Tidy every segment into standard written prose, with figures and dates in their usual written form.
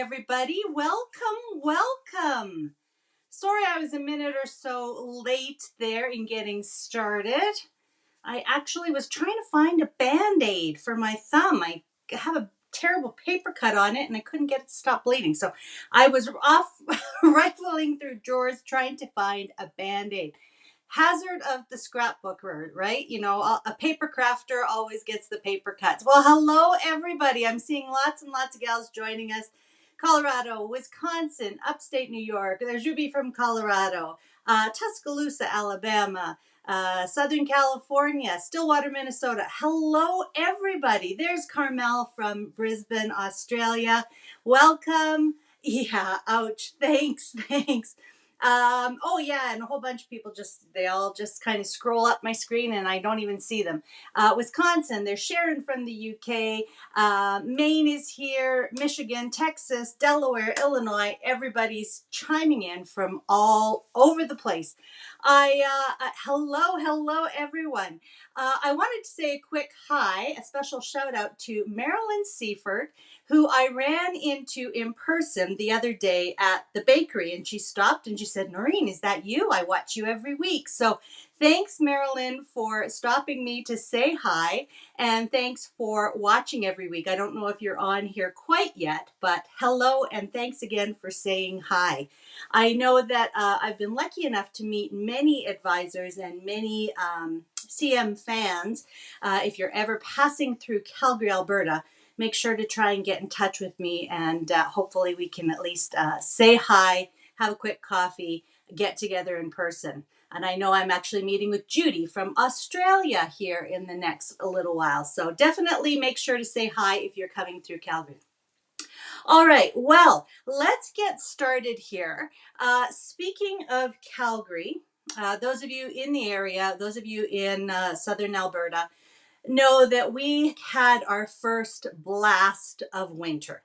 everybody. Welcome. Sorry I was a minute or so late there in getting started. I actually was trying to find a Band-Aid for my thumb. I have a terrible paper cut on it and I couldn't get it to stop bleeding. So I was off rifling through drawers trying to find a Band-Aid. Hazard of the scrapbooker, right? You know, a paper crafter always gets the paper cuts. Well, hello, everybody. I'm seeing lots and lots of gals joining us. Colorado, Wisconsin, upstate New York. There's Ruby from Colorado, Tuscaloosa, Alabama, Southern California, Stillwater, Minnesota. Hello, everybody. There's Carmel from Brisbane, Australia. Welcome. Yeah, ouch. Thanks. Oh yeah, and a whole bunch of people they all just kind of scroll up my screen and I don't even see them. Wisconsin, there's Sharon from the UK. Maine is here, Michigan, Texas, Delaware, Illinois. Everybody's chiming in from all over the place. Hello, everyone. I wanted to say a quick hi, a special shout out to Marilyn Seifert, who I ran into in person the other day at the bakery, and she stopped and she said, Noreen, is that you? I watch you every week. So thanks, Marilyn, for stopping me to say hi, and thanks for watching every week. I don't know if you're on here quite yet, but hello, and thanks again for saying hi. I know that I've been lucky enough to meet many advisors and many CM fans. If you're ever passing through Calgary, Alberta, make sure to try and get in touch with me, and hopefully we can at least say hi, have a quick coffee, get together in person. And I know I'm actually meeting with Judy from Australia here in the next little while. So definitely make sure to say hi if you're coming through Calgary. All right, well, let's get started here. Speaking of Calgary, those of you in the area, those of you in southern Alberta, know that we had our first blast of winter.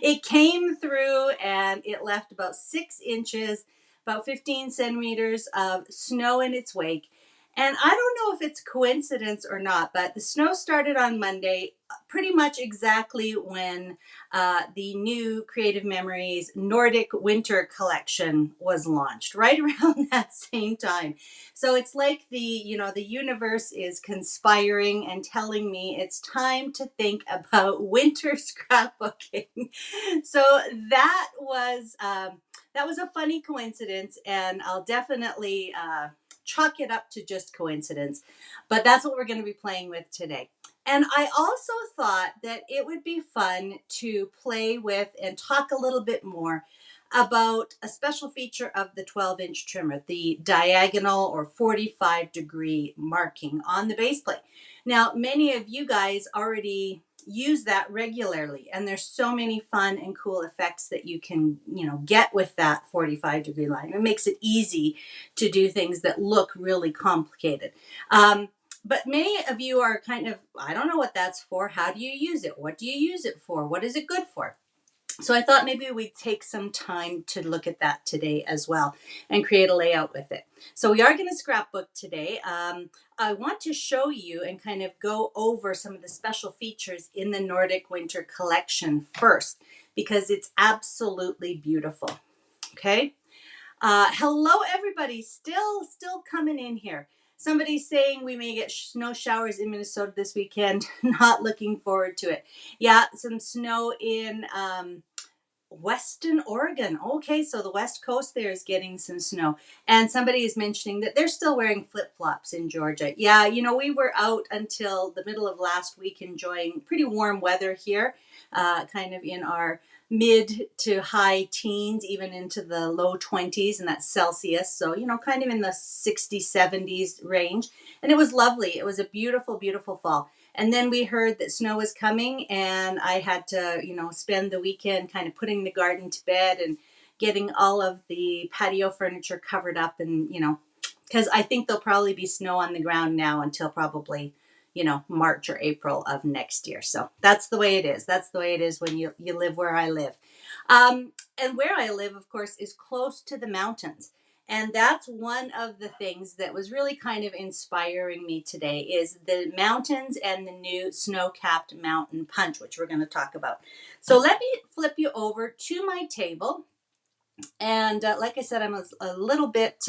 It came through and it left about 6 inches, about 15 centimeters of snow in its wake. And I don't know if it's coincidence or not, but the snow started on Monday, pretty much exactly when the new Creative Memories Nordic winter collection was launched, right around that same time. So it's like the universe is conspiring and telling me it's time to think about winter scrapbooking. So that was a funny coincidence, and I'll definitely chalk it up to just coincidence, but that's what we're going to be playing with today. And I also thought that it would be fun to play with and talk a little bit more about a special feature of the 12-inch trimmer, the diagonal or 45-degree marking on the base plate. Now, many of you guys already use that regularly, and there's so many fun and cool effects that you can get with that 45-degree line. It makes it easy to do things that look really complicated. But many of you are kind of, I don't know what that's for. How do you use it? What do you use it for? What is it good for? So I thought maybe we'd take some time to look at that today as well and create a layout with it. So we are going to scrapbook today. I want to show you and kind of go over some of the special features in the Nordic Winter Collection first, because it's absolutely beautiful. Okay. Hello, everybody. Still coming in here. Somebody's saying we may get snow showers in Minnesota this weekend. Not looking forward to it. Yeah, some snow in Western Oregon. Okay, so the West Coast there is getting some snow. And somebody is mentioning that they're still wearing flip-flops in Georgia. Yeah, we were out until the middle of last week enjoying pretty warm weather here, kind of in our mid to high teens, even into the low 20s, and that's Celsius. So, kind of in the 60s, 70s range. And it was lovely. It was a beautiful, beautiful fall. And then we heard that snow was coming, and I had to, spend the weekend kind of putting the garden to bed and getting all of the patio furniture covered up, and, because I think there'll probably be snow on the ground now until probably March or April of next year. So that's the way it is. That's the way it is when you live where I live. And where I live, of course, is close to the mountains. And that's one of the things that was really kind of inspiring me today is the mountains and the new snow-capped mountain punch, which we're going to talk about. So let me flip you over to my table. And like I said, I'm a little bit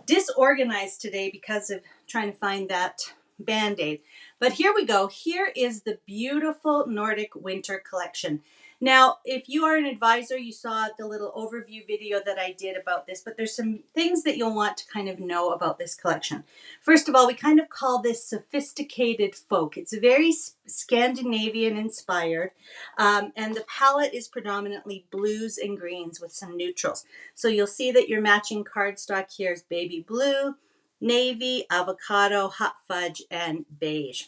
disorganized today because of trying to find that Band-Aid. But here we go. Here is the beautiful Nordic winter collection. Now, if you are an advisor, you saw the little overview video that I did about this, but there's some things that you'll want to kind of know about this collection. First of all, we kind of call this sophisticated folk. It's very Scandinavian inspired, and the palette is predominantly blues and greens with some neutrals. So you'll see that your matching cardstock here is baby blue, navy, avocado, hot fudge, and beige.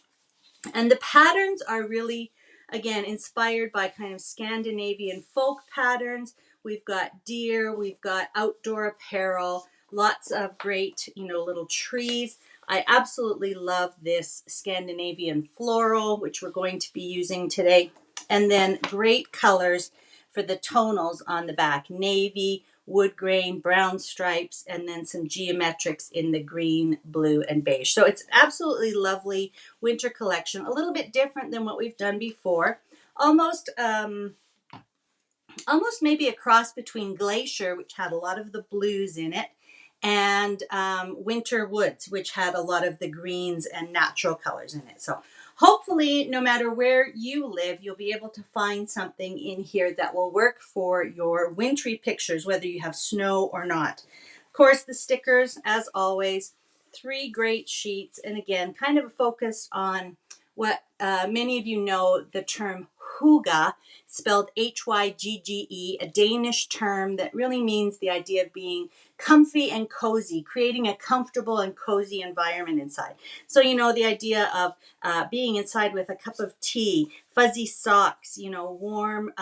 And the patterns are really, again, inspired by kind of Scandinavian folk patterns. We've got deer, we've got outdoor apparel, lots of great, little trees. I absolutely love this Scandinavian floral, which we're going to be using today. And then great colors for the tonals on the back, navy, wood grain, brown stripes, and then some geometrics in the green, blue, and beige. So it's absolutely lovely winter collection, a little bit different than what we've done before. Almost maybe a cross between Glacier, which had a lot of the blues in it, and Winter Woods, which had a lot of the greens and natural colors in it. So hopefully, no matter where you live, you'll be able to find something in here that will work for your wintry pictures, whether you have snow or not. Of course, the stickers, as always, 3 great sheets. And again, kind of a focus on what many of you know the term hygge, spelled Hygge, a Danish term that really means the idea of being comfy and cozy, creating a comfortable and cozy environment inside. So, the idea of being inside with a cup of tea, fuzzy socks, warm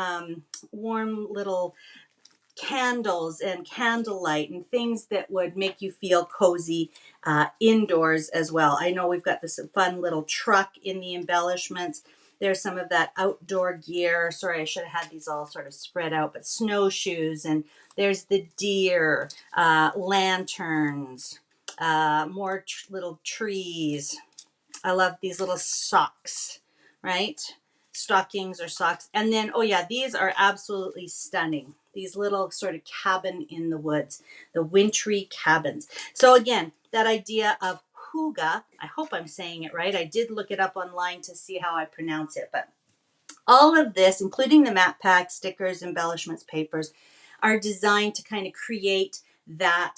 little candles and candlelight and things that would make you feel cozy indoors as well. I know we've got this fun little truck in the embellishments. There's some of that outdoor gear. Sorry, I should have had these all sort of spread out, but snowshoes, and there's the deer, lanterns, more little trees. I love these little socks, right? Stockings or socks. And then, oh yeah, these are absolutely stunning. These little sort of cabin in the woods, the wintry cabins. So again, that idea of hygge, I hope I'm saying it right. I did look it up online to see how I pronounce it, but all of this, including the map pack, stickers, embellishments, papers, are designed to kind of create that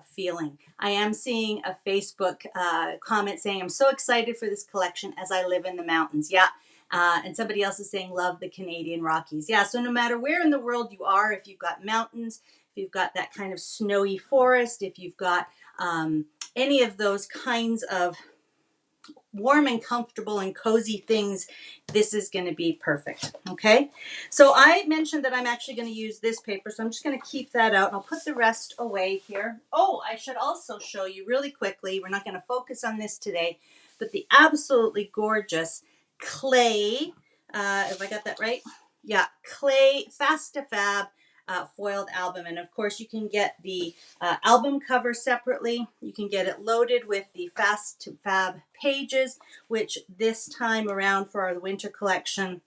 feeling. I am seeing a Facebook comment saying, I'm so excited for this collection as I live in the mountains. Yeah. And somebody else is saying, love the Canadian Rockies. Yeah. So no matter where in the world you are, if you've got mountains, if you've got that kind of snowy forest, if you've got any of those kinds of warm and comfortable and cozy things, this is going to be perfect. Okay, so I mentioned that I'm actually going to use this paper, so I'm just going to keep that out. I'll put the rest away here. Oh, I should also show you really quickly, we're not going to focus on this today, but the absolutely gorgeous clay, if I got that right, yeah, clay Fast to Fab foiled album. And of course you can get the album cover separately. You can get it loaded with the Fast to Fab pages, which this time around for our winter collection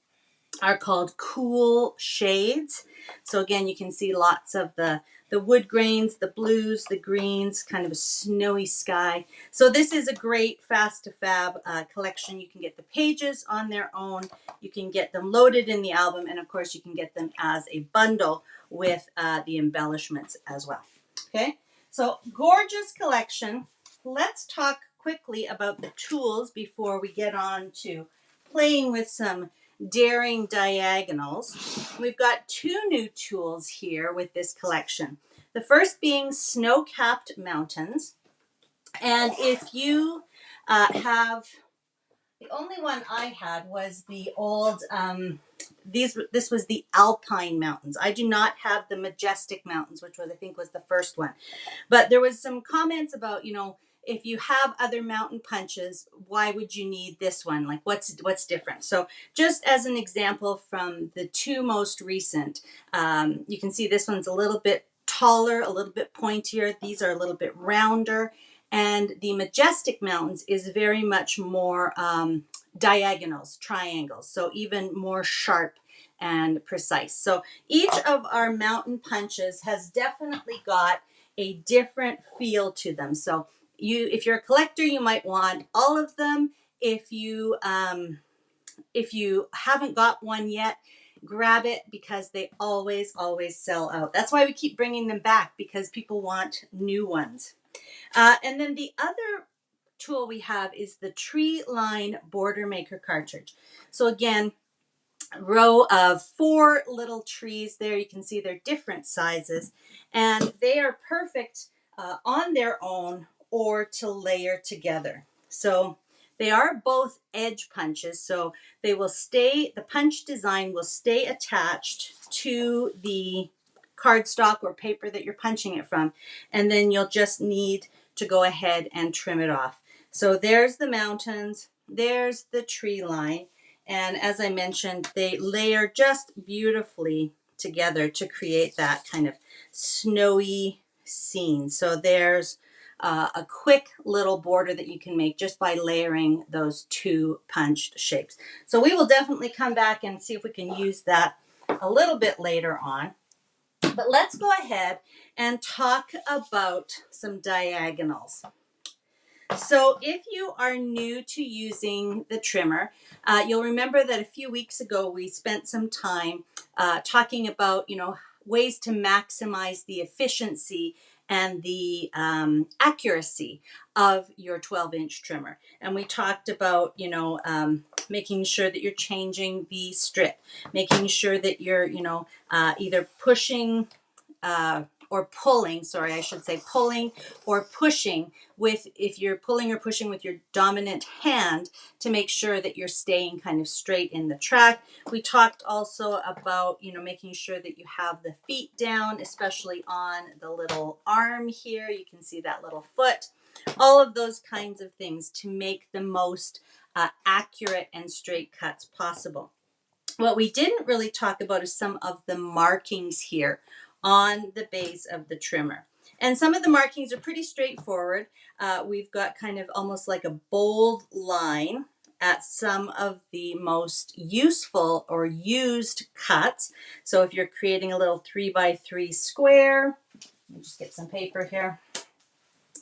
are called Cool Shades. So again, you can see lots of the wood grains, the blues, the greens, kind of a snowy sky. So this is a great Fast to Fab collection. You can get the pages on their own. You can get them loaded in the album. And of course, you can get them as a bundle with the embellishments as well. Okay, so gorgeous collection. Let's talk quickly about the tools before we get on to playing with some daring diagonals. We've got 2 new tools here with this collection. The first being snow-capped mountains. And if you have, the only one I had was the old, this was the Alpine Mountains. I do not have the Majestic Mountains, which was, I think, was the first one. But there was some comments about, if you have other mountain punches, why would you need this one? Like, what's different? So just as an example from the 2 most recent, you can see this one's a little bit taller, a little bit pointier. These are a little bit rounder. And the Majestic Mountains is very much more diagonals, triangles, so even more sharp and precise. So each of our mountain punches has definitely got a different feel to them. So if you're a collector, you might want all of them. If you haven't got one yet, grab it, because they always sell out. That's why we keep bringing them back, because people want new ones. And then the other tool we have is the Treeline Border Maker Cartridge. So again, row of 4 little trees there. You can see they're different sizes, and they are perfect on their own or to layer together. So they are both edge punches, so they will stay, the punch design will stay attached to the cardstock or paper that you're punching it from, and then you'll just need to go ahead and trim it off. So there's the mountains, there's the tree line, and as I mentioned, they layer just beautifully together to create that kind of snowy scene. So there's a quick little border that you can make just by layering those 2 punched shapes. So we will definitely come back and see if we can use that a little bit later on. But let's go ahead and talk about some diagonals. So if you are new to using the trimmer, you'll remember that a few weeks ago we spent some time talking about, ways to maximize the efficiency and the accuracy of your 12-inch trimmer. And we talked about, making sure that you're changing the strip, making sure that you're, either pushing or pulling, sorry, I should say pulling or pushing with, if you're pulling or pushing with your dominant hand, to make sure that you're staying kind of straight in the track. We talked also about, making sure that you have the feet down, especially on the little arm here. You can see that little foot. All of those kinds of things to make the most accurate and straight cuts possible. What we didn't really talk about is some of the markings here on the base of the trimmer. And some of the markings are pretty straightforward. We've got kind of almost like a bold line at some of the most useful or used cuts. So if you're creating a little 3x3 square, let me just get some paper here.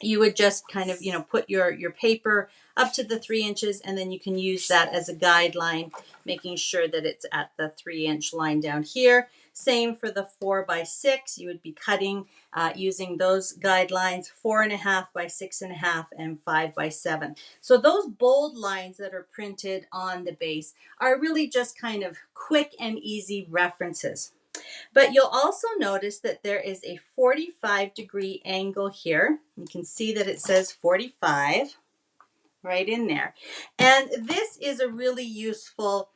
You would just kind of, put your paper up to the 3 inches, and then you can use that as a guideline, making sure that it's at the 3-inch line down here. Same for the 4x6. You would be cutting using those guidelines, 4.5 by 6.5 and 5x7. So those bold lines that are printed on the base are really just kind of quick and easy references. But you'll also notice that there is a 45-degree angle here. You can see that it says 45 right in there. And this is a really useful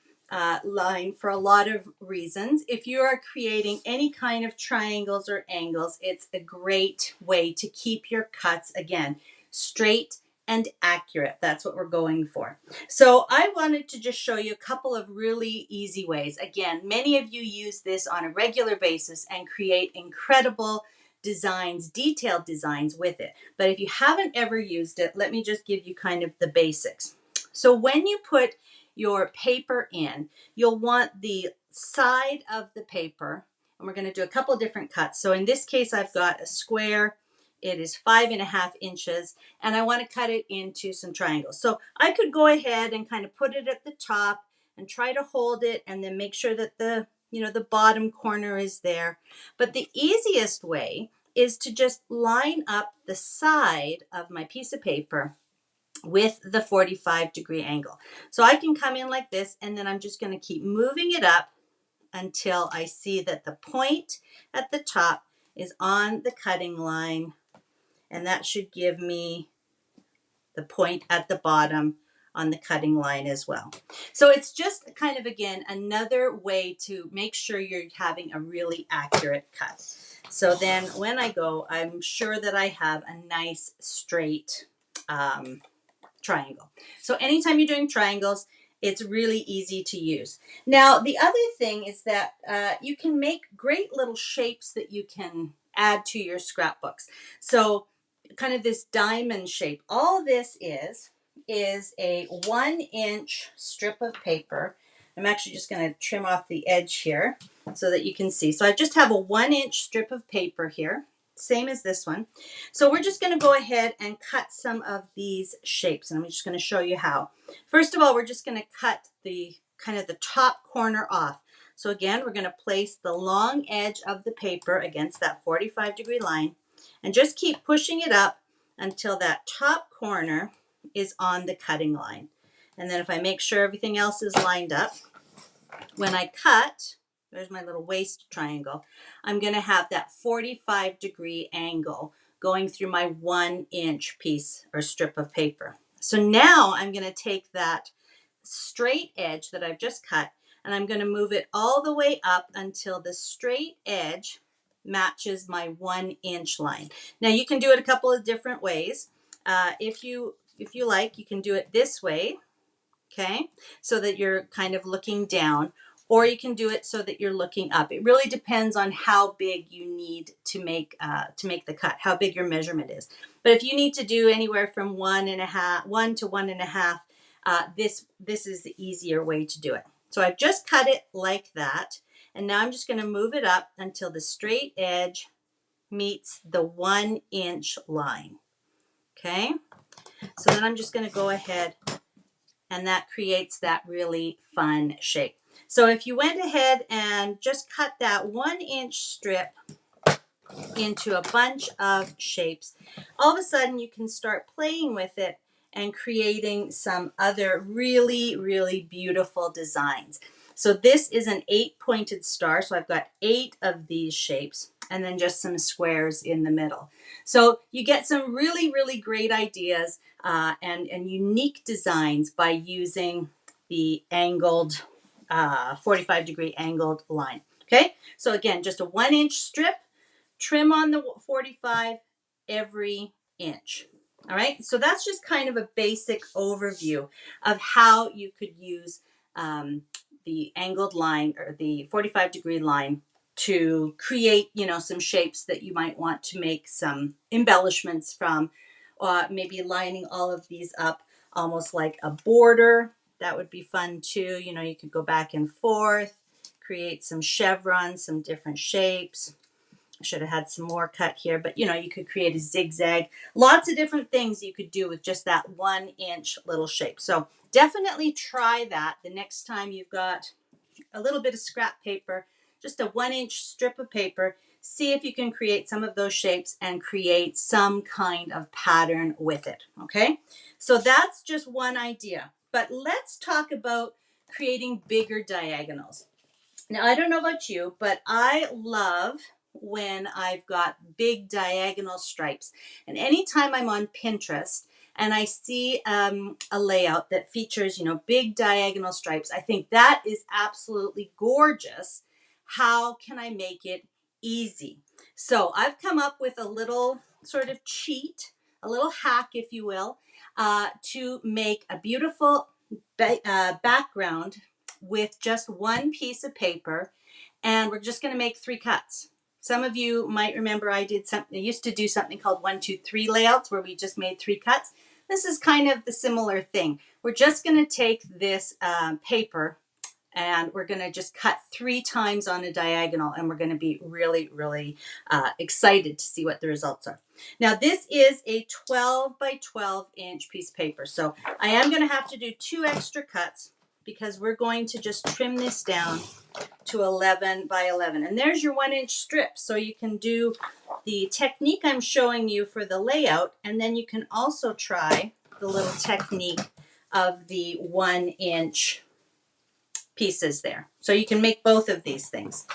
line for a lot of reasons. If you are creating any kind of triangles or angles, it's a great way to keep your cuts, again, straight and accurate. That's what we're going for. So I wanted to just show you a couple of really easy ways. Again, many of you use this on a regular basis and create incredible designs, detailed designs with it. But if you haven't ever used it, let me just give you kind of the basics. So when you put your paper in, you'll want the side of the paper, and we're going to do a couple different cuts. So in this case, I've got a square. It is 5.5 inches, and I want to cut it into some triangles. So I could go ahead and kind of put it at the top and try to hold it, and then make sure that the bottom corner is there. But the easiest way is to just line up the side of my piece of paper with the 45-degree angle. So I can come in like this, and then I'm just going to keep moving it up until I see that the point at the top is on the cutting line, and that should give me the point at the bottom on the cutting line as well. So it's just kind of, again, another way to make sure you're having a really accurate cut. So then when I go, I'm sure that I have a nice straight triangle. So anytime you're doing triangles, it's really easy to use. Now, the other thing is that you can make great little shapes that you can add to your scrapbooks. So kind of this diamond shape. All this is a 1-inch strip of paper. I'm actually just going to trim off the edge here so that you can see. So I just have a 1-inch strip of paper here, same as this one. So we're just going to go ahead and cut some of these shapes, and I'm just going to show you how. First of all, we're just going to cut the kind of the top corner off. So again, we're going to place the long edge of the paper against that 45-degree line and just keep pushing it up until that top corner is on the cutting line. And then if I make sure everything else is lined up, when I cut, there's my little waist triangle, I'm going to have that 45-degree angle going through my 1-inch piece or strip of paper. So now I'm going to take that straight edge that I've just cut and I'm going to move it all the way up until the straight edge matches my 1-inch line. Now you can do it a couple of different ways. If you like, you can do it this way, okay, so that you're kind of looking down, or you can do it so that you're looking up. It really depends on how big you need to make the cut, how big your measurement is. But if you need to do anywhere from 1 to 1.5, this is the easier way to do it. So I've just cut it like that, and now I'm just going to move it up until the straight edge meets the 1-inch line. Okay, so then I'm just going to go ahead, and that creates that really fun shape. So if you went ahead and just cut that 1-inch strip into a bunch of shapes, all of a sudden you can start playing with it and creating some other really, really beautiful designs. So this is an 8-pointed star. So I've got 8 of these shapes and then just some squares in the middle. So you get some really, really great ideas and unique designs by using the angled 45-degree angled line. Okay, so again, just a 1-inch strip, trim on the 45 every inch. All right, so that's just kind of a basic overview of how you could use the angled line or the 45-degree line to create, some shapes that you might want to make some embellishments from, maybe lining all of these up almost like a border. That would be fun too. You could go back and forth, create some chevrons, some different shapes. I should have had some more cut here, but you could create a zigzag. Lots of different things you could do with just that 1-inch little shape. So definitely try that the next time you've got a little bit of scrap paper, just a 1-inch strip of paper. See if you can create some of those shapes and create some kind of pattern with it. Okay, so that's just one idea. But let's talk about creating bigger diagonals. Now, I don't know about you, but I love when I've got big diagonal stripes. And anytime I'm on Pinterest and I see a layout that features, big diagonal stripes, I think that is absolutely gorgeous. How can I make it easy? So I've come up with a little sort of cheat, a little hack, if you will, to make a beautiful background with just one piece of paper, and we're just going to make 3 cuts. Some of you might remember I used to do something called 1, 2, 3 layouts where we just made 3 cuts. This is kind of the similar thing. We're just going to take this paper and we're going to just cut 3 times on a diagonal, and we're going to be really, really excited to see what the results are. Now, this is a 12 by 12 inch piece of paper, so I am going to have to do 2 extra cuts because we're going to just trim this down to 11 by 11. And there's your 1-inch strip. So you can do the technique I'm showing you for the layout, and then you can also try the little technique of the 1-inch pieces there. So you can make both of these things.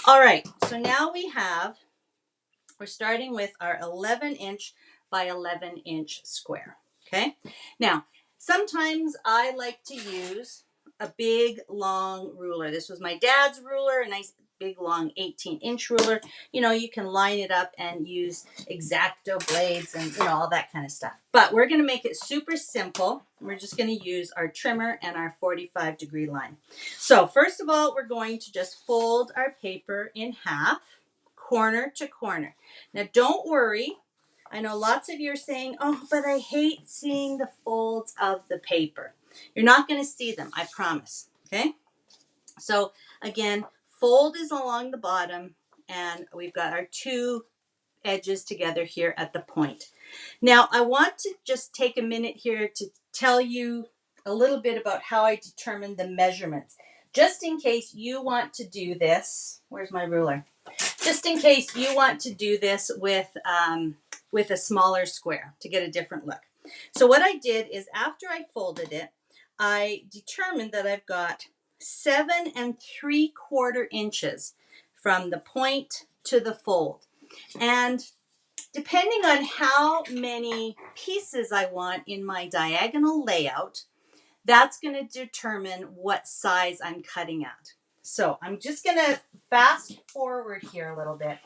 All right, so now we're starting with our 11-inch by 11-inch square. Okay, now sometimes I like to use a big long ruler. This was my dad's ruler, a nice big long 18-inch ruler. You can line it up and use X-Acto blades and all that kind of stuff. But we're going to make it super simple. We're just going to use our trimmer and our 45-degree line. So first of all, we're going to just fold our paper in half, corner to corner. Now don't worry. I know lots of you are saying, oh, but I hate seeing the folds of the paper. You're not going to see them, I promise. Okay? So again, fold is along the bottom, and we've got our two edges together here at the point. Now, I want to just take a minute here to tell you a little bit about how I determine the measurements. Just in case you want to do this, where's my ruler? Just in case you want to do this with a smaller square to get a different look. So what I did is after I folded it, I determined that I've got 7 3/4 inches from the point to the fold. And depending on how many pieces I want in my diagonal layout, that's going to determine what size I'm cutting at. So I'm just going to fast forward here a little bit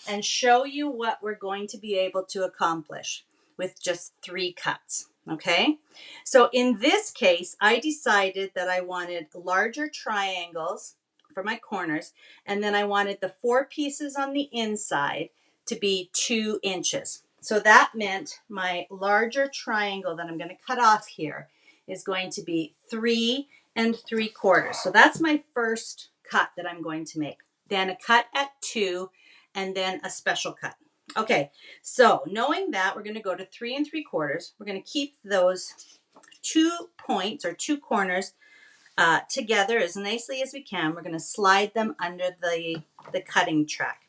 and show you what we're going to be able to accomplish with just 3 cuts. Okay, so in this case, I decided that I wanted larger triangles for my corners, and then I wanted the 4 pieces on the inside to be 2 inches. So that meant my larger triangle that I'm going to cut off here is going to be 3 3/4. So that's my first cut that I'm going to make. Then a cut at 2, and then a special cut. Okay, so knowing that, we're going to go to 3 3/4. We're going to keep those 2 points or 2 corners together as nicely as we can. We're going to slide them under the cutting track.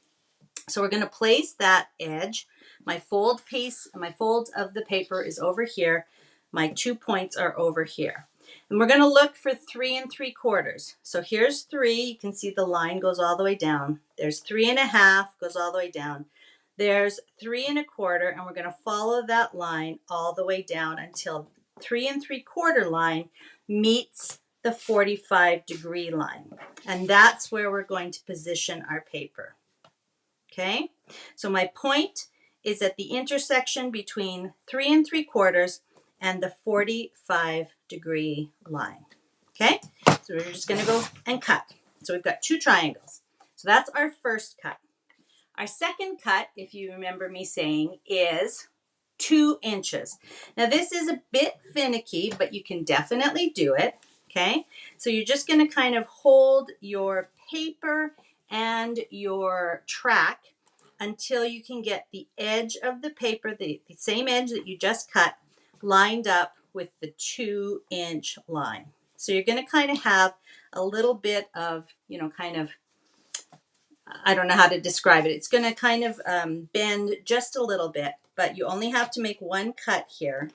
So we're going to place that edge. My fold piece, my fold of the paper is over here. My 2 points are over here. And we're going to look for 3 3/4. So here's 3. You can see the line goes all the way down. There's 3 1/2, goes all the way down. There's 3 1/4, and we're going to follow that line all the way down until 3 3/4 line meets the 45-degree line. And that's where we're going to position our paper. Okay, so my point is at the intersection between 3 3/4 and the 45-degree line. Okay, so we're just going to go and cut. So we've got 2 triangles. So that's our first cut. Our second cut, if you remember me saying, is 2 inches. Now this is a bit finicky, but you can definitely do it. Okay, so you're just going to kind of hold your paper and your track until you can get the edge of the paper, the same edge that you just cut, lined up with the 2-inch line. So you're going to kind of have a little bit of, kind of, I don't know how to describe it. It's going to kind of bend just a little bit, but you only have to make 1 cut here.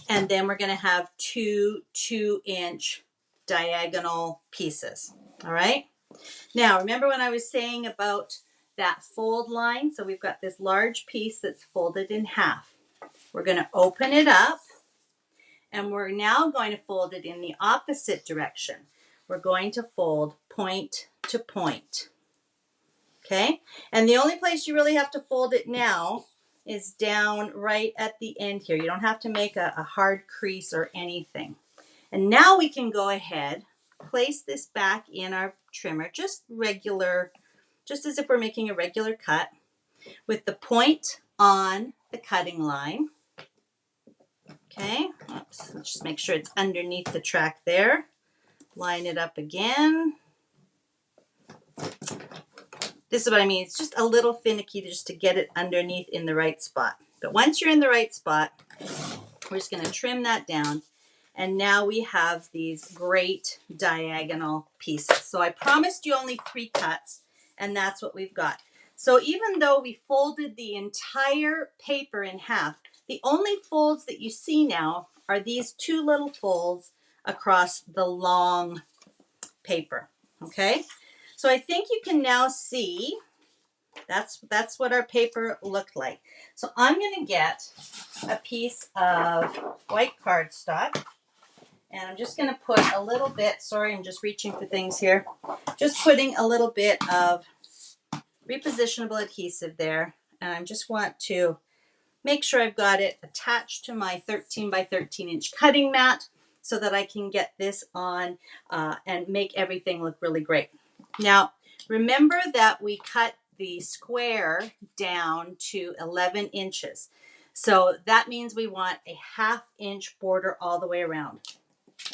And then we're going to have 2 2-inch diagonal pieces. All right. Now, remember when I was saying about that fold line? So we've got this large piece that's folded in half. We're going to open it up, and we're now going to fold it in the opposite direction. We're going to fold point to point. Okay? And the only place you really have to fold it now is down right at the end here. You don't have to make a hard crease or anything. And now we can go ahead, place this back in our trimmer, just as if we're making a regular cut, with the point on the cutting line. Okay, oops, let's just make sure it's underneath the track there. Line it up again. This is what I mean. It's just a little finicky just to get it underneath in the right spot. But once you're in the right spot, we're just going to trim that down. And now we have these great diagonal pieces. So I promised you only 3 cuts, and that's what we've got. So even though we folded the entire paper in half, the only folds that you see now are these 2 little folds across the long paper. Okay? So I think you can now see that's what our paper looked like. So I'm going to get a piece of white cardstock, and I'm just going to put a little bit, sorry, I'm just reaching for things here, just putting a little bit of repositionable adhesive there, and I just want to make sure I've got it attached to my 13 by 13 inch cutting mat so that I can get this on and make everything look really great. Now, remember that we cut the square down to 11 inches. So that means we want a 1/2 inch border all the way around.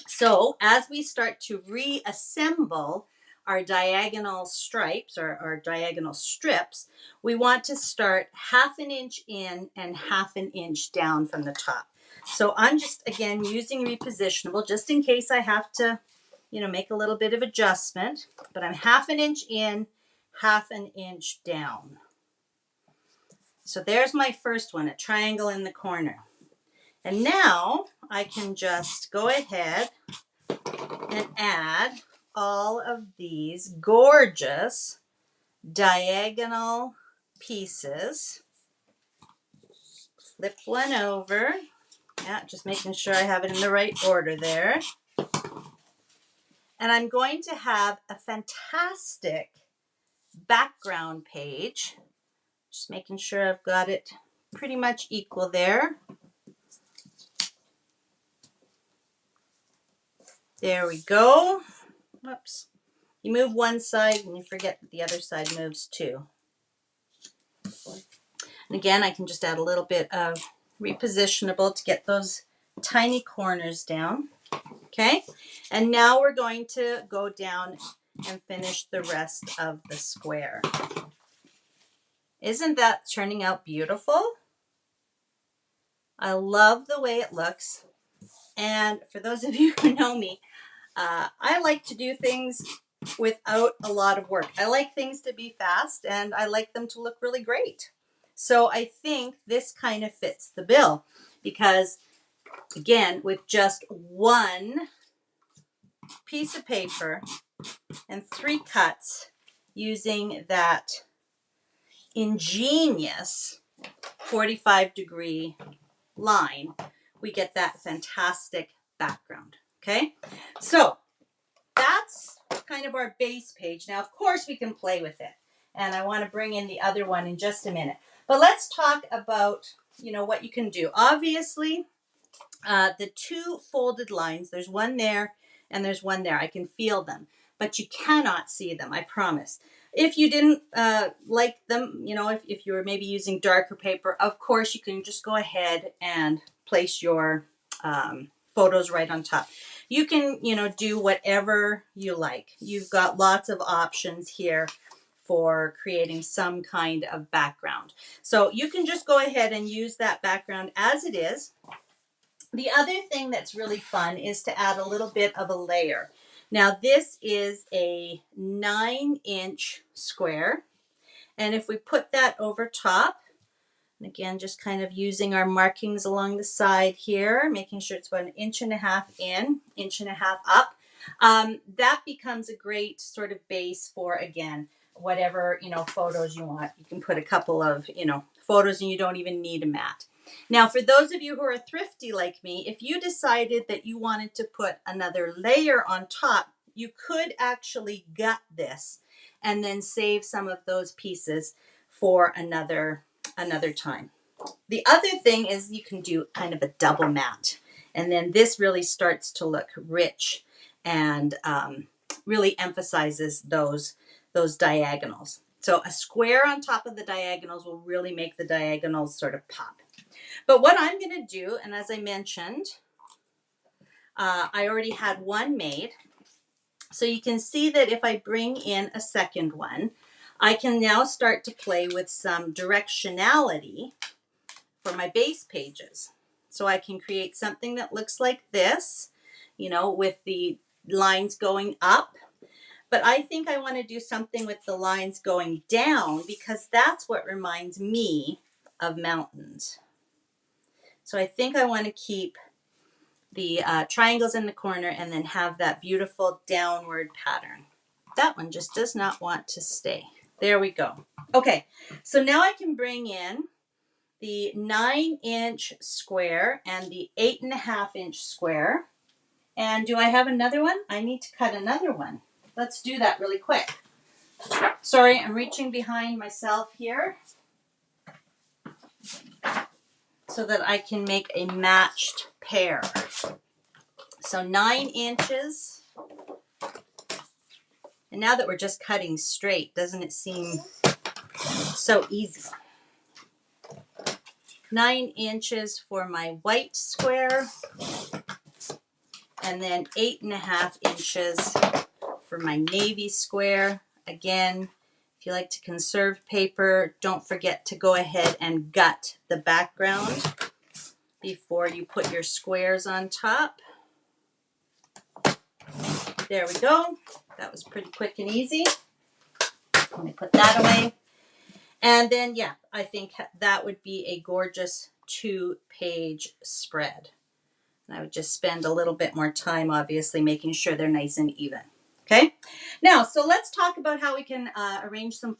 So as we start to reassemble our diagonal stripes or our diagonal strips, we want to start 1/2 inch in and 1/2 inch down from the top. So I'm just, again, using Repositionable just in case I have to, make a little bit of adjustment, but I'm 1/2 inch in, 1/2 inch down. So there's my first one, a triangle in the corner. And now I can just go ahead and add all of these gorgeous diagonal pieces. Flip one over. Yeah, just making sure I have it in the right order there. And I'm going to have a fantastic background page. Just making sure I've got it pretty much equal there. There we go. Whoops. You move one side and you forget that the other side moves too. And again, I can just add a little bit of Repositionable to get those tiny corners down. Okay, and now we're going to go down and finish the rest of the square. Isn't that turning out beautiful? I love the way it looks. And for those of you who know me, I like to do things without a lot of work. I like things to be fast and I like them to look really great. So I think this kind of fits the bill because, again, with just one piece of paper and 3 cuts using that ingenious 45-degree line, we get that fantastic background. Okay, so that's kind of our base page. Now, of course, we can play with it, and I want to bring in the other one in just a minute. But let's talk about, what you can do. Obviously, the 2 folded lines, there's one there and there's one there. I can feel them, but you cannot see them, I promise. If you didn't like them, if you were maybe using darker paper, of course, you can just go ahead and place your photos right on top. You can, do whatever you like. You've got lots of options here for creating some kind of background. So you can just go ahead and use that background as it is. The other thing that's really fun is to add a little bit of a layer. Now this is a 9-inch square. And if we put that over top, and again, just kind of using our markings along the side here, making sure it's about 1.5 inches in, 1.5 inches up, that becomes a great sort of base for, again, whatever, photos you want. You can put a couple of, photos and you don't even need a mat. Now, for those of you who are thrifty like me, if you decided that you wanted to put another layer on top, you could actually gut this and then save some of those pieces for another time. The other thing is you can do kind of a double mat, and then this really starts to look rich and really emphasizes those diagonals. So a square on top of the diagonals will really make the diagonals sort of pop. But what I'm going to do, and as I mentioned, I already had one made. So you can see that if I bring in a second one, I can now start to play with some directionality for my base pages. So I can create something that looks like this, with the lines going up. But I think I want to do something with the lines going down because that's what reminds me of mountains. So I think I want to keep the triangles in the corner and then have that beautiful downward pattern. That one just does not want to stay. There we go. Okay, so now I can bring in the 9-inch square and the 8.5-inch square. And do I have another one? I need to cut another one. Let's do that really quick. Sorry, I'm reaching behind myself here so that I can make a matched pair. So 9 inches. And now that we're just cutting straight, doesn't it seem So easy. 9 inches for my white square, and then 8.5 inches for my navy square. Again, if you like to conserve paper, don't forget to go ahead and gut the background before you put your squares on top. There we go. That was pretty quick and easy. Let me put that away. And then, yeah, I think that would be a gorgeous 2-page spread. And I would just spend a little bit more time, obviously, making sure they're nice and even. Okay. Now, so let's talk about how we can arrange some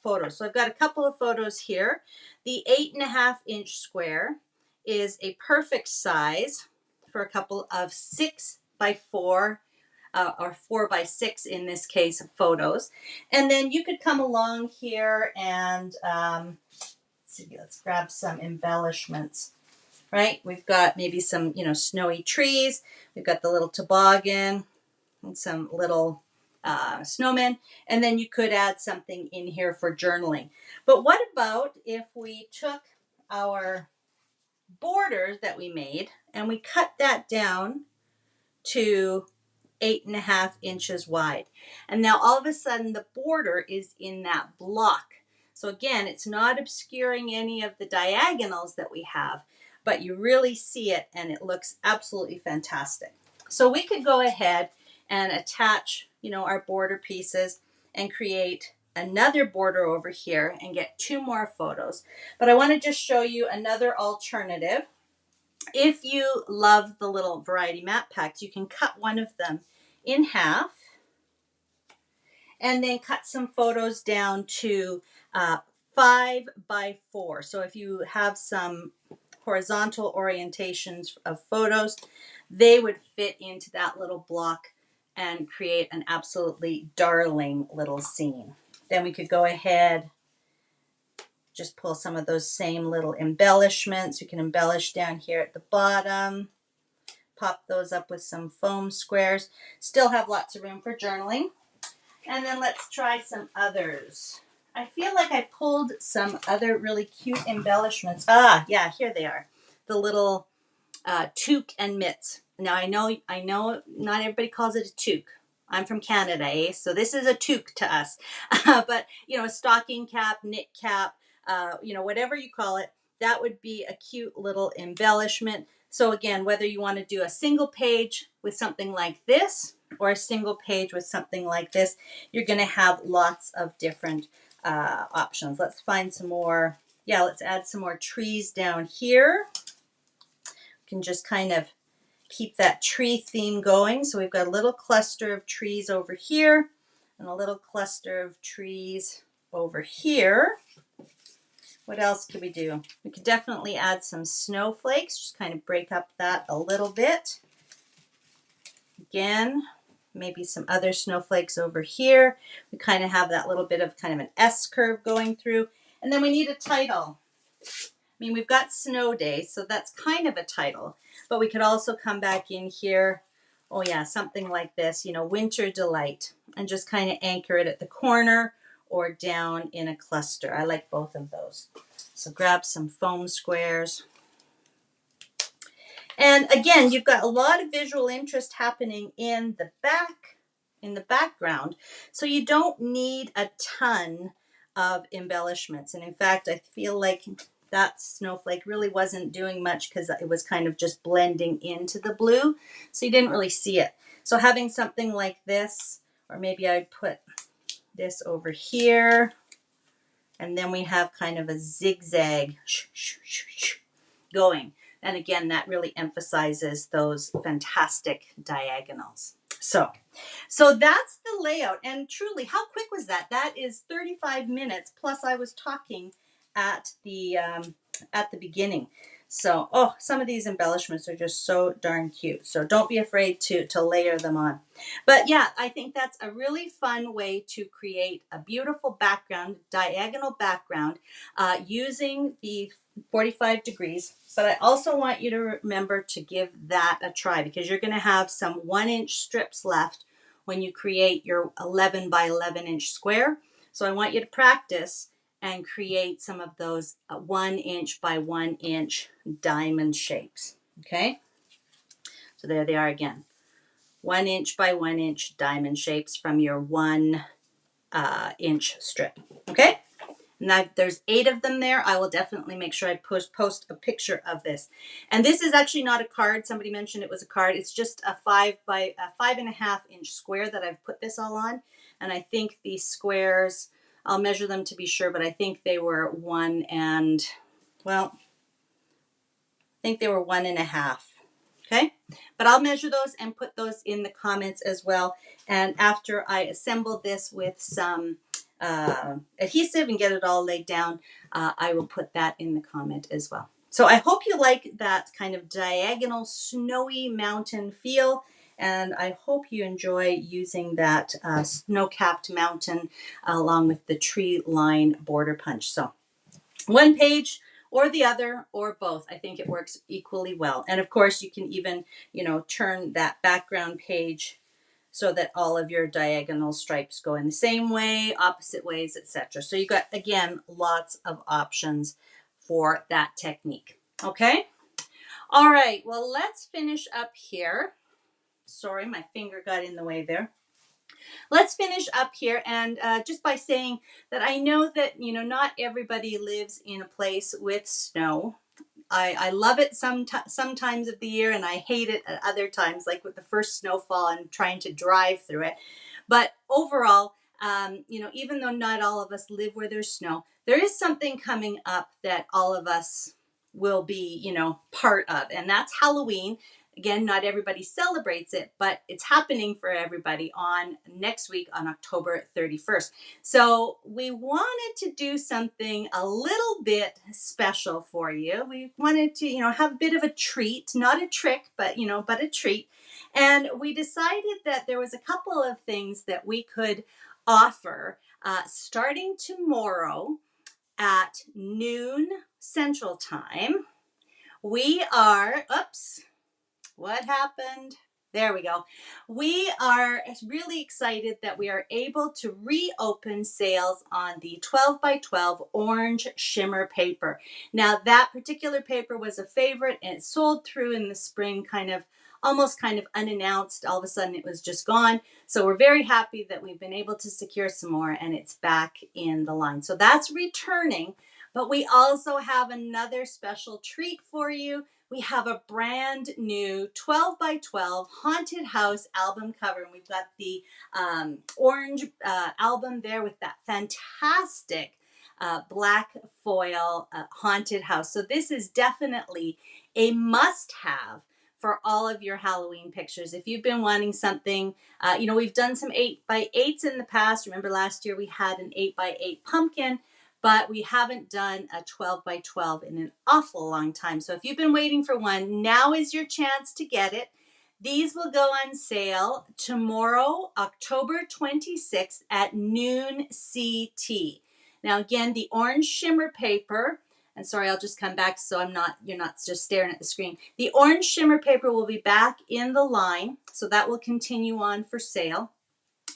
photos. So I've got a couple of photos here. The 8.5-inch square is a perfect size for a couple of 6x4 or 4x6 in this case photos. And then you could come along here and let's grab some embellishments. Right? We've got maybe some, snowy trees. We've got the little toboggan and some little snowmen. And then you could add something in here for journaling. But what about if we took our borders that we made and we cut that down to 8.5 inches wide? And now all of a sudden the border is in that block. So again, it's not obscuring any of the diagonals that we have, but you really see it and it looks absolutely fantastic. So we could go ahead and attach, our border pieces and create another border over here and get 2 more photos. But I want to just show you another alternative. If you love the little variety map packs, you can cut one of them in half and then cut some photos down to 5x4. So if you have some horizontal orientations of photos, they would fit into that little block and create an absolutely darling little scene. Then we could go ahead, just pull some of those same little embellishments. We can embellish down here at the bottom, pop those up with some foam squares. Still have lots of room for journaling. And then let's try some others. I feel like I pulled some other really cute embellishments. Yeah, here they are. The little toque and mitts. Now I know not everybody calls it a toque. I'm from Canada, eh? So this is a toque to us. But, a stocking cap, knit cap, whatever you call it, that would be a cute little embellishment. So again, whether you want to do a single page with something like this or a single page with something like this, you're going to have lots of different options. Let's find some more. Yeah, let's add some more trees down here. We can just kind of keep that tree theme going. So we've got a little cluster of trees over here and a little cluster of trees over here. What else could we do? We could definitely add some snowflakes, just kind of break up that a little bit. Again, maybe some other snowflakes over here. We kind of have that little bit of kind of an S curve going through. And then we need a title. I mean, we've got snow day, so that's kind of a title. But we could also come back in here, oh yeah, something like this, Winter Delight, and just kind of anchor it at the corner or down in a cluster. I like both of those. So grab some foam squares. And again, you've got a lot of visual interest happening in the background. So you don't need a ton of embellishments. And in fact, I feel like that snowflake really wasn't doing much because it was kind of just blending into the blue. So you didn't really see it. So having something like this, or maybe I'd put this over here, and then we have kind of a zigzag going. And again, that really emphasizes those fantastic diagonals. So that's the layout. And truly, how quick was that? That is 35 minutes. Plus I was talking at the beginning. So, some of these embellishments are just so darn cute. So don't be afraid to layer them on. But yeah, I think that's a really fun way to create a beautiful background, diagonal background, using the 45 degrees. But I also want you to remember to give that a try, because you're going to have some 1-inch strips left when you create your 11 by 11 inch square. So I want you to practice and create some of those 1" by 1" diamond shapes. Okay, so there they are again. 1" by 1" diamond shapes from your 1" strip. Okay. Now there's 8 of them there. I will definitely make sure I post a picture of this. And this is actually not a card. Somebody mentioned it was a card. It's just a 5.5" square that I've put this all on. And I think these squares, I'll measure them to be sure, but I think they were 1.5. Okay, but I'll measure those and put those in the comments as well. And after I assemble this with some adhesive and get it all laid down, I will put that in the comment as well. So I hope you like that kind of diagonal snowy mountain feel, and I hope you enjoy using that snow-capped mountain along with the Treeline border punch. So one page or the other or both, I think it works equally well. And of course you can even, turn that background page so that all of your diagonal stripes go in the same way, opposite ways, etc. So you got, again, lots of options for that technique. Okay. All right. Well, let's finish up here. Sorry, my finger got in the way there. Let's finish up here, and just by saying that I know that, not everybody lives in a place with snow. I love it sometimes of the year, and I hate it at other times, like with the first snowfall and trying to drive through it. But overall, even though not all of us live where there's snow, there is something coming up that all of us will be, part of, and that's Halloween. Again, not everybody celebrates it, but it's happening for everybody on next week on October 31st. So we wanted to do something a little bit special for you. We wanted to, have a bit of a treat, not a trick, but a treat. And we decided that there was a couple of things that we could offer starting tomorrow at noon Central Time. We are, what happened? There we go. We are really excited that we are able to reopen sales on the 12 by 12 orange shimmer paper. Now that particular paper was a favorite and it sold through in the spring almost unannounced. All of a sudden it was just gone. So we're very happy that we've been able to secure some more and it's back in the line. So that's returning, but we also have another special treat for you. We have a brand new 12 by 12 haunted house album cover. And we've got the orange album there with that fantastic black foil haunted house. So this is definitely a must-have for all of your Halloween pictures. If you've been wanting something, we've done some 8 by 8s in the past. Remember last year we had an 8 by 8 pumpkin, but we haven't done a 12 by 12 in an awful long time. So if you've been waiting for one, now is your chance to get it. These will go on sale tomorrow, October 26th at noon CT. Now again, the orange shimmer paper, and sorry, I'll just come back so you're not just staring at the screen. The orange shimmer paper will be back in the line, so that will continue on for sale.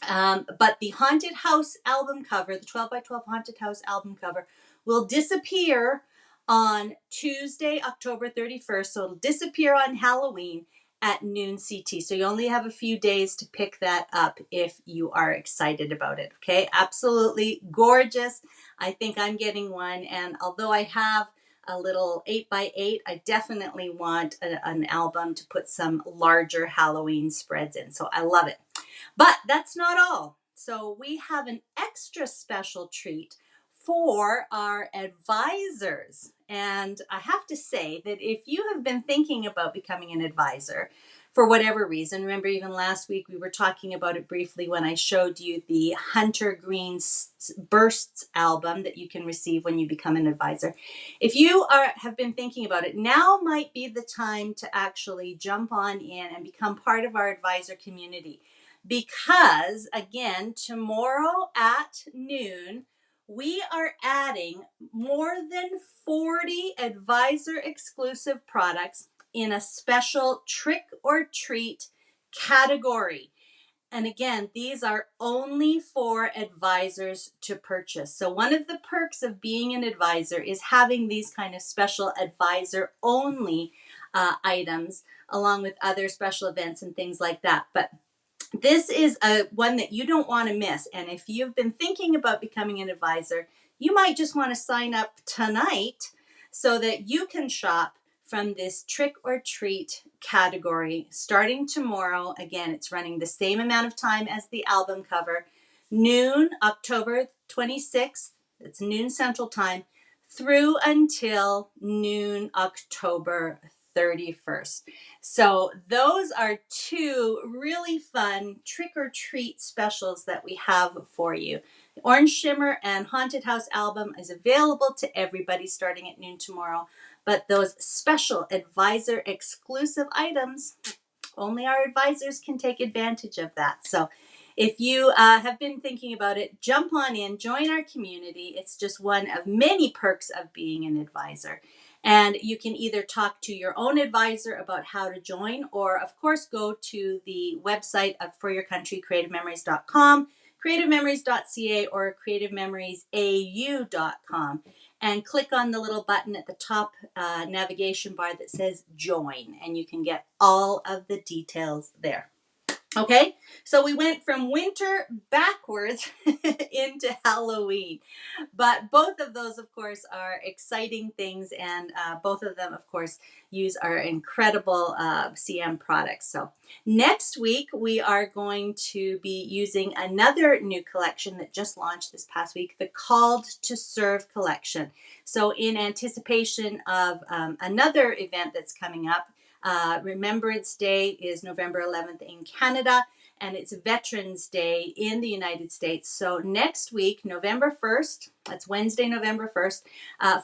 But the haunted house album cover, the 12 by 12 haunted house album cover, will disappear on Tuesday, October 31st. So it'll disappear on Halloween at noon CT. So you only have a few days to pick that up if you are excited about it. Okay, absolutely gorgeous. I think I'm getting one. And although I have a little 8 by 8, I definitely want an album to put some larger Halloween spreads in. So I love it. But that's not all. So we have an extra special treat for our advisors. And I have to say that if you have been thinking about becoming an advisor for whatever reason, remember even last week we were talking about it briefly when I showed you the Hunter Green Bursts album that you can receive when you become an advisor. If you have been thinking about it, now might be the time to actually jump on in and become part of our advisor community. Because again, tomorrow at noon, we are adding more than 40 advisor exclusive products in a special trick or treat category. And again, these are only for advisors to purchase. So one of the perks of being an advisor is having these kind of special advisor only items, along with other special events and things like that. But this is a one that you don't want to miss. And if you've been thinking about becoming an advisor, you might just want to sign up tonight so that you can shop from this trick or treat category starting tomorrow. Again, it's running the same amount of time as the album cover, noon, October 26th. It's noon Central Time through until noon, October 31st. So those are two really fun trick or treat specials that we have for you. The Orange Shimmer and Haunted House album is available to everybody starting at noon tomorrow. But those special advisor exclusive items, only our advisors can take advantage of that. So if you have been thinking about it, jump on in, join our community. It's just one of many perks of being an advisor. And you can either talk to your own advisor about how to join, or of course, go to the website of For Your Country, creativememories.com, creativememories.ca, or creativememoriesau.com, and click on the little button at the top navigation bar that says join, and you can get all of the details there. Okay, so we went from winter backwards into Halloween, but both of those, of course, are exciting things, and both of them, of course, use our incredible CM products. So next week, we are going to be using another new collection that just launched this past week, the Called to Serve collection. So in anticipation of another event that's coming up, Remembrance Day is November 11th in Canada, and it's Veterans Day in the United States. So next week, November 1st, that's Wednesday, November 1st,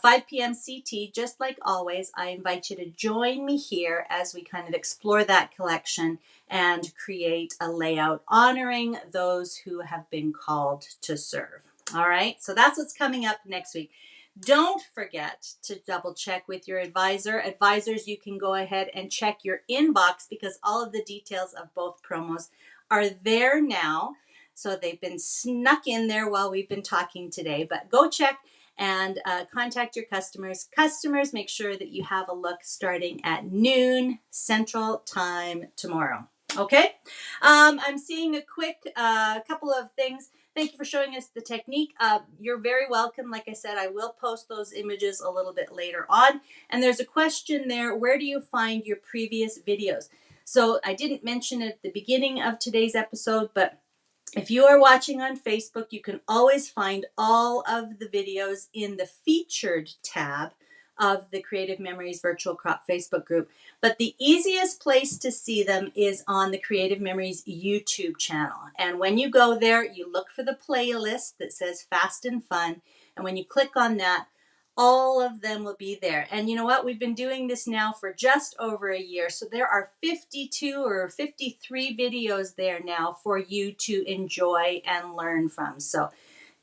5 p.m. CT, just like always, I invite you to join me here as we kind of explore that collection and create a layout honoring those who have been called to serve. All right, so that's what's coming up next week. Don't forget to double check with your advisor. Advisors, you can go ahead and check your inbox because all of the details of both promos are there now. So they've been snuck in there while we've been talking today, but go check and contact your customers. Customers, make sure that you have a look starting at noon Central Time tomorrow. Okay, I'm seeing a quick couple of things. Thank you for showing us the technique. You're very welcome. Like I said, I will post those images a little bit later on. And there's a question there, where do you find your previous videos? So I didn't mention it at the beginning of today's episode, but if you are watching on Facebook, you can always find all of the videos in the featured tab of the Creative Memories Virtual Crop Facebook group. But the easiest place to see them is on the Creative Memories YouTube channel. And when you go there, you look for the playlist that says Fast and Fun. And when you click on that, all of them will be there. And you know what? We've been doing this now for just over a year. So there are 52 or 53 videos there now for you to enjoy and learn from. So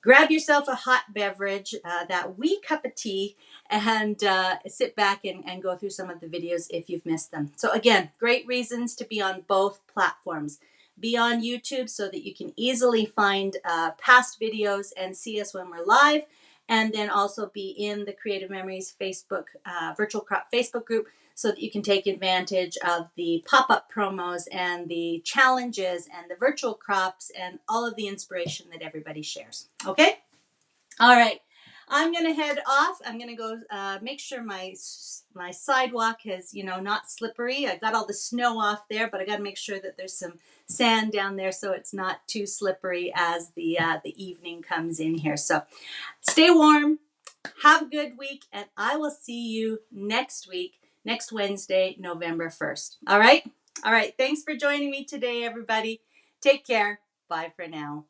grab yourself a hot beverage, that wee cup of tea, and sit back and go through some of the videos if you've missed them. So again, great reasons to be on both platforms. Be on YouTube so that you can easily find past videos and see us when we're live. And then also be in the Creative Memories Facebook, Virtual Crop Facebook group so that you can take advantage of the pop-up promos and the challenges and the virtual crops and all of the inspiration that everybody shares. Okay? All right. I'm going to head off. I'm going to go make sure my sidewalk is, not slippery. I got all the snow off there, but I got to make sure that there's some sand down there so it's not too slippery as the evening comes in here. So stay warm. Have a good week, and I will see you next week, next Wednesday, November 1st. All right? All right. Thanks for joining me today, everybody. Take care. Bye for now.